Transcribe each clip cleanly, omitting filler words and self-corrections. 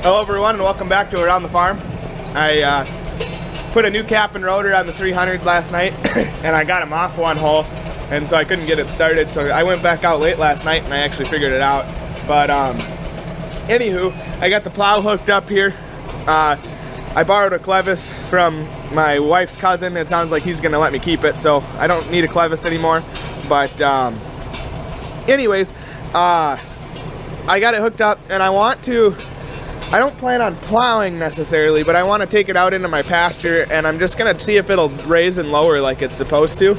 Hello everyone and welcome back to Around the Farm. I put a new cap and rotor on the 300 last night and I got him off one hole, and so I couldn't get it started, so I went back out late last night and I actually figured it out. But anywho, I got the plow hooked up here. I borrowed a clevis from my wife's cousin. It sounds like he's gonna let me keep it, so I don't need a clevis anymore. But anyways, I got it hooked up and I don't plan on plowing necessarily, but I want to take it out into my pasture, and I'm just gonna see if it'll raise and lower like it's supposed to.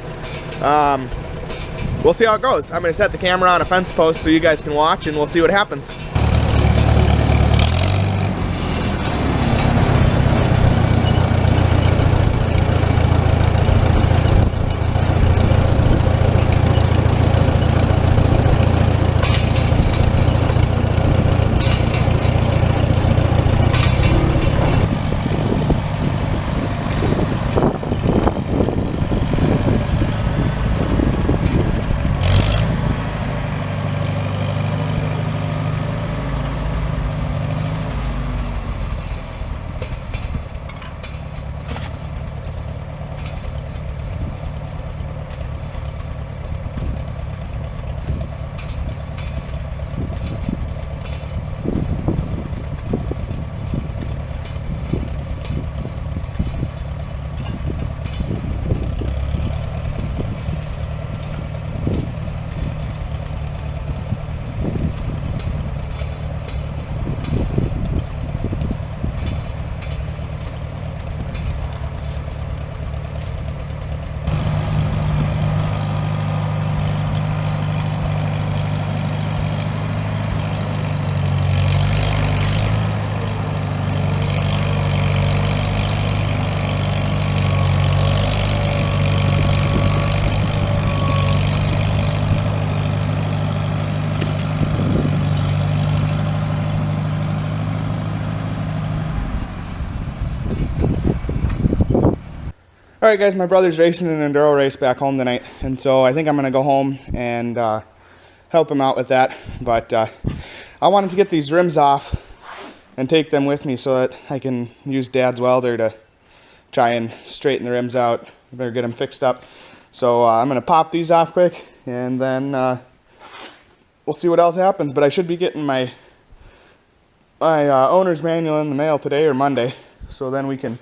We'll see how it goes. I'm gonna set the camera on a fence post so you guys can watch, and we'll see what happens. Alright guys, my brother's racing an enduro race back home tonight, and so I think I'm going to go home and help him out with that. But I wanted to get these rims off and take them with me so that I can use Dad's welder to try and straighten the rims out. I better get them fixed up. So I'm going to pop these off quick, and then we'll see what else happens. But I should be getting my owner's manual in the mail today or Monday, so then we can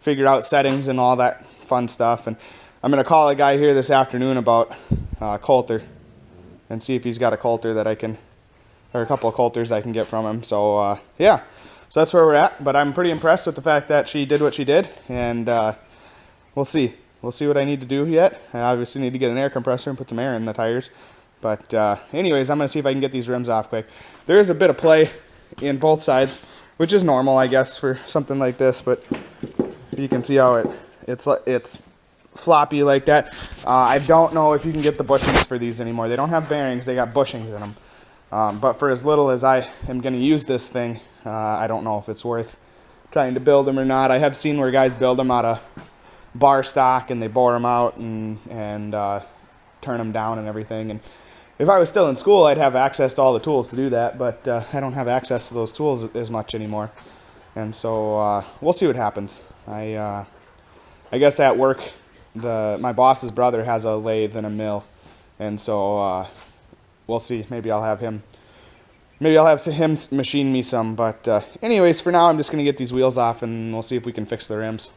figure out settings and all that fun stuff. And I'm gonna call a guy here this afternoon about coulter and see if he's got a coulter that I can, or a couple of coulters I can get from him. So yeah, so that's where we're at. But I'm pretty impressed with the fact that she did what she did, and we'll see what I need to do yet. I obviously need to get an air compressor and put some air in the tires. But anyways, I'm gonna see if I can get these rims off quick. There is a bit of play in both sides, which is normal, I guess, for something like this. But you can see how it's floppy like that. I don't know if you can get the bushings for these anymore. They don't have bearings, they got bushings in them. But for as little as I am going to use this thing, I don't know if it's worth trying to build them or not. I have seen where guys build them out of bar stock and they bore them out and turn them down and everything. And if I was still in school, I'd have access to all the tools to do that, but I don't have access to those tools as much anymore. And so we'll see what happens. I guess at work, my boss's brother has a lathe and a mill, and so we'll see. Maybe I'll have him machine me some. But anyways, for now, I'm just gonna get these wheels off, and we'll see if we can fix the rims.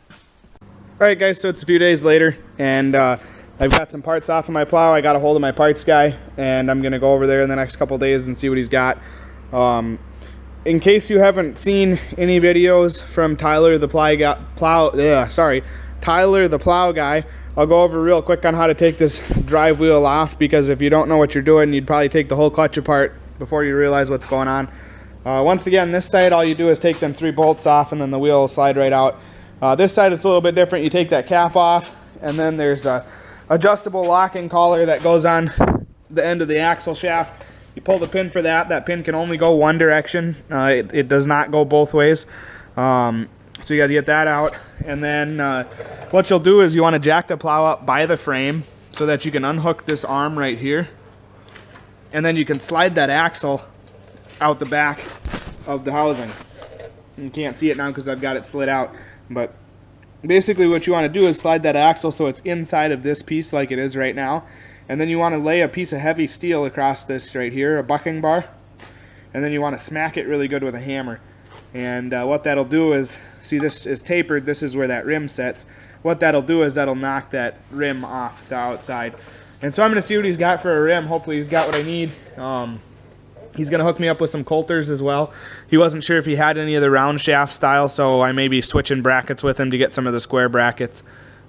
All right, guys. So it's a few days later, and I've got some parts off of my plow. I got a hold of my parts guy, and I'm gonna go over there in the next couple days and see what he's got. In case you haven't seen any videos from Tyler the plow guy, I'll go over real quick on how to take this drive wheel off, because if you don't know what you're doing, you'd probably take the whole clutch apart before you realize what's going on. Once again, this side, all you do is take them 3 bolts off, and then the wheel will slide right out. This side, it's a little bit different. You take that cap off, and then there's a adjustable locking collar that goes on the end of the axle shaft. You pull the pin for that. That pin can only go one direction. It does not go both ways. So you got to get that out. And then what you'll do is you want to jack the plow up by the frame so that you can unhook this arm right here. And then you can slide that axle out the back of the housing. You can't see it now because I've got it slid out, but basically what you want to do is slide that axle so it's inside of this piece like it is right now, and then you want to lay a piece of heavy steel across this right here, a bucking bar, and then you want to smack it really good with a hammer. And what that'll do is, see, this is tapered, this is where that rim sets. What that'll do is that'll knock that rim off the outside. And so I'm going to see what he's got for a rim. Hopefully he's got what I need. He's going to hook me up with some coulters as well. He wasn't sure if he had any of the round shaft style, so I may be switching brackets with him to get some of the square brackets.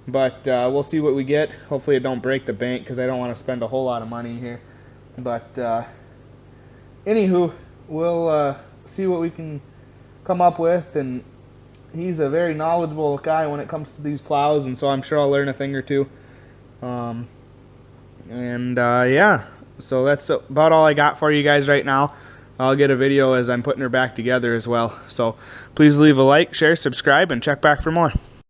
But we'll see what we get. Hopefully it don't break the bank because I don't want to spend a whole lot of money here. But anywho, we'll see what we can come up with. And he's a very knowledgeable guy when it comes to these plows, and so I'm sure I'll learn a thing or two. Yeah, so that's about all I got for you guys right now. I'll get a video as I'm putting her back together as well. So please leave a like, share, subscribe, and check back for more.